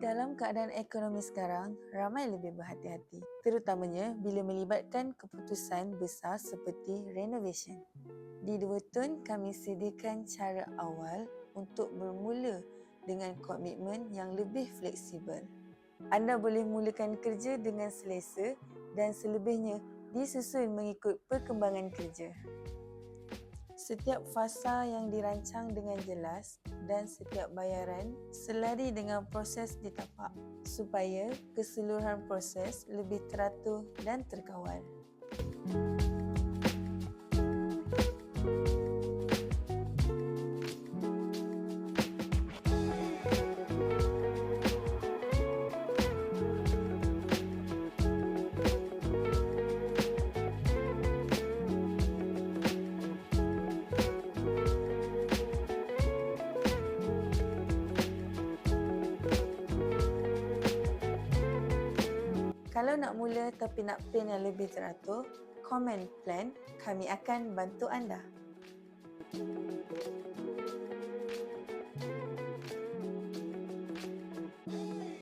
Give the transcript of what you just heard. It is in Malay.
Dalam keadaan ekonomi sekarang, ramai lebih berhati-hati, terutamanya bila melibatkan keputusan besar seperti renovation. Di Dua Tone, kami sediakan cara awal untuk bermula dengan komitmen yang lebih fleksibel. Anda boleh mulakan kerja dengan selesa dan selebihnya disusun mengikut perkembangan kerja. Setiap fasa yang dirancang dengan jelas dan setiap bayaran selari dengan proses di tapak supaya keseluruhan proses lebih teratur dan terkawal. Kalau nak mula tapi nak plan yang lebih teratur, comment plan, kami akan bantu anda.